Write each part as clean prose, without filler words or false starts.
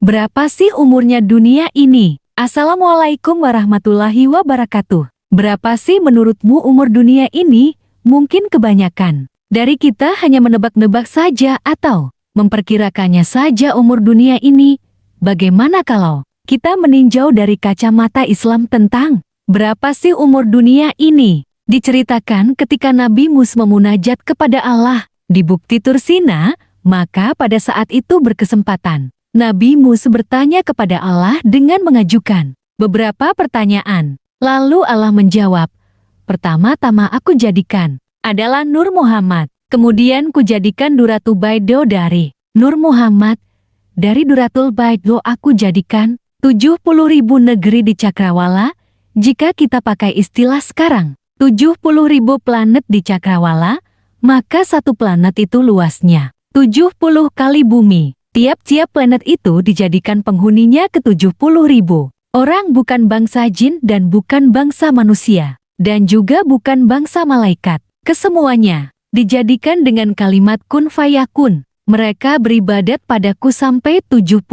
Berapa sih umurnya dunia ini? Assalamualaikum warahmatullahi wabarakatuh. Berapa sih menurutmu umur dunia ini? Mungkin kebanyakan dari kita hanya menebak-nebak saja atau memperkirakannya saja umur dunia ini. Bagaimana kalau kita meninjau dari kacamata Islam tentang berapa sih umur dunia ini? Diceritakan ketika Nabi Musa memunajat kepada Allah di Bukti Tursina, maka pada saat itu berkesempatan Nabi Musa bertanya kepada Allah dengan mengajukan beberapa pertanyaan. Lalu Allah menjawab, pertama-tama aku jadikan adalah Nur Muhammad. Kemudian kujadikan Duratul Baido dari Nur Muhammad. Dari Duratul Baido aku jadikan 70.000 negeri di Cakrawala. Jika kita pakai istilah sekarang, 70.000 planet di Cakrawala, maka satu planet itu luasnya 70 kali bumi. Tiap-tiap planet itu dijadikan penghuninya ke 70.000 orang, bukan bangsa jin dan bukan bangsa manusia, dan juga bukan bangsa malaikat. Kesemuanya dijadikan dengan kalimat kun fayakun. Mereka beribadat padaku sampai 70.000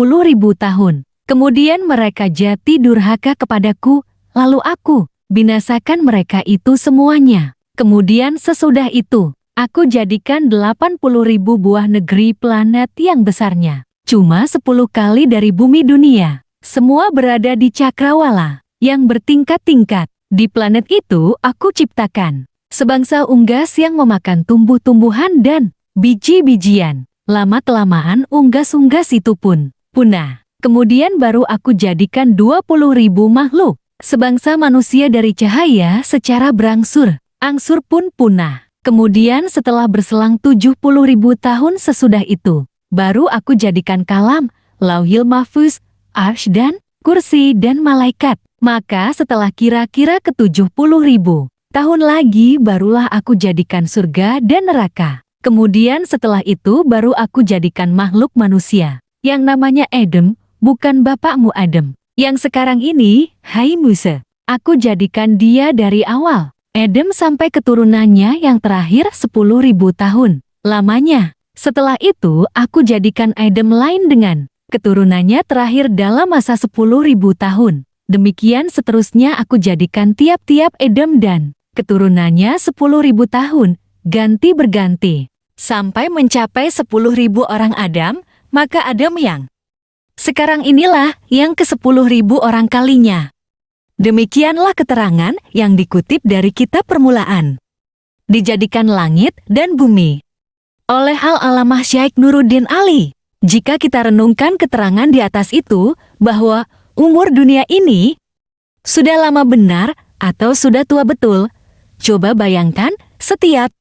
tahun. Kemudian mereka jati durhaka kepadaku, lalu aku binasakan mereka itu semuanya. Kemudian sesudah itu, aku jadikan 80.000 buah negeri planet yang besarnya cuma 10 kali dari bumi dunia. Semua berada di Cakrawala yang bertingkat-tingkat. Di planet itu aku ciptakan sebangsa unggas yang memakan tumbuh-tumbuhan dan biji-bijian. Lama-kelamaan unggas-unggas itu pun punah. Kemudian baru aku jadikan 20.000 makhluk sebangsa manusia dari cahaya secara berangsur. Angsur pun punah. Kemudian setelah berselang 70.000 tahun sesudah itu, baru aku jadikan kalam, lauhil mahfuz, arsy dan kursi dan malaikat. Maka setelah kira-kira ke 70.000 tahun lagi barulah aku jadikan surga dan neraka. Kemudian setelah itu baru aku jadikan makhluk manusia, yang namanya Adam, bukan bapakmu Adam. Yang sekarang ini, hai Musa, aku jadikan dia dari awal Adam sampai keturunannya yang terakhir 10.000 tahun lamanya. Setelah itu aku jadikan Adam lain dengan keturunannya terakhir dalam masa 10.000 tahun. Demikian seterusnya aku jadikan tiap-tiap Adam dan keturunannya 10.000 tahun, ganti berganti. Sampai mencapai 10.000 orang Adam, maka Adam yang sekarang inilah yang ke 10.000 orang kalinya. Demikianlah keterangan yang dikutip dari kitab permulaan. Dijadikan langit dan bumi oleh Al-Alamah Syekh Nuruddin Ali. Jika kita renungkan keterangan di atas itu, bahwa umur dunia ini sudah lama benar atau sudah tua betul, coba bayangkan setiap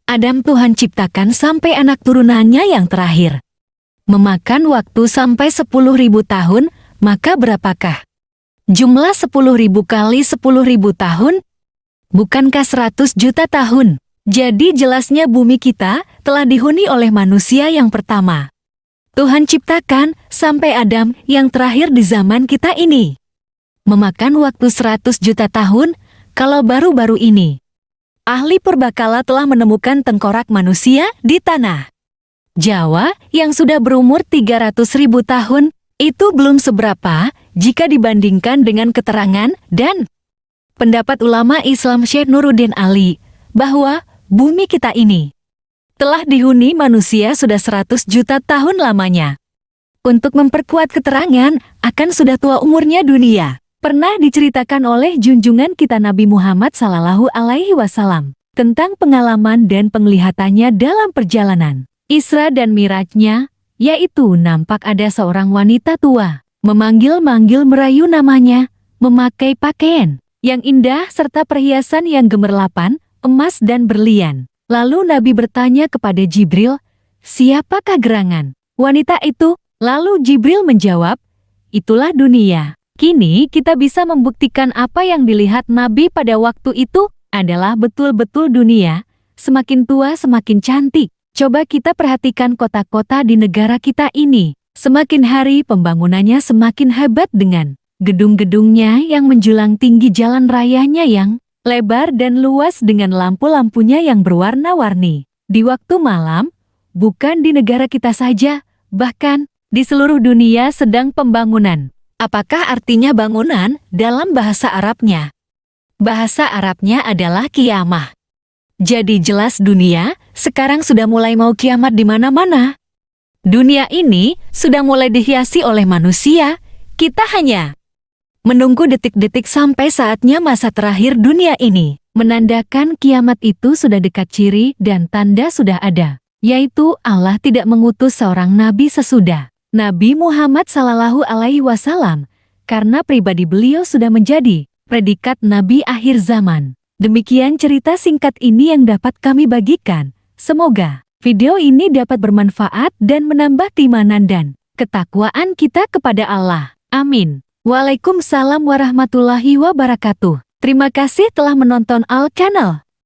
Adam Tuhan ciptakan sampai anak turunannya yang terakhir memakan waktu sampai 10.000 tahun, maka berapakah jumlah 10.000 kali 10.000 tahun? Bukankah 100 juta tahun? Jadi jelasnya bumi kita telah dihuni oleh manusia yang pertama. Tuhan ciptakan sampai Adam yang terakhir di zaman kita ini. Memakan waktu 100 juta tahun, kalau baru-baru ini ahli purbakala telah menemukan tengkorak manusia di tanah Jawa yang sudah berumur 300.000 tahun. Itu belum seberapa jika dibandingkan dengan keterangan dan pendapat ulama Islam Syekh Nuruddin Ali bahwa bumi kita ini telah dihuni manusia sudah 100 juta tahun lamanya. Untuk memperkuat keterangan akan sudah tua umurnya dunia, pernah diceritakan oleh junjungan kita Nabi Muhammad SAW tentang pengalaman dan penglihatannya dalam perjalanan Isra dan Mirajnya, yaitu nampak ada seorang wanita tua, memanggil-manggil merayu namanya, memakai pakaian yang indah serta perhiasan yang gemerlapan, emas dan berlian. Lalu Nabi bertanya kepada Jibril, siapakah gerangan wanita itu? Lalu Jibril menjawab, itulah dunia. Kini kita bisa membuktikan apa yang dilihat Nabi pada waktu itu adalah betul-betul dunia. Semakin tua semakin cantik. Coba kita perhatikan kota-kota di negara kita ini. Semakin hari pembangunannya semakin hebat dengan gedung-gedungnya yang menjulang tinggi, jalan rayanya yang lebar dan luas dengan lampu-lampunya yang berwarna-warni. Di waktu malam, bukan di negara kita saja, bahkan Di seluruh dunia sedang pembangunan. Apakah artinya bangunan dalam bahasa Arabnya? Bahasa Arabnya adalah kiamah. Jadi jelas dunia sekarang sudah mulai mau kiamat di mana-mana. Dunia ini sudah mulai dihiasi oleh manusia. Kita hanya menunggu detik-detik sampai saatnya masa terakhir dunia ini. Menandakan kiamat itu sudah dekat, ciri dan tanda sudah ada. Yaitu Allah tidak mengutus seorang nabi sesudah Nabi Muhammad Sallallahu Alaihi Wasallam. Karena pribadi beliau sudah menjadi predikat nabi akhir zaman. Demikian cerita singkat ini yang dapat kami bagikan. Semoga video ini dapat bermanfaat dan menambah keimanan dan ketakwaan kita kepada Allah. Amin. Waalaikumsalam warahmatullahi wabarakatuh. Terima kasih telah menonton Al Channel.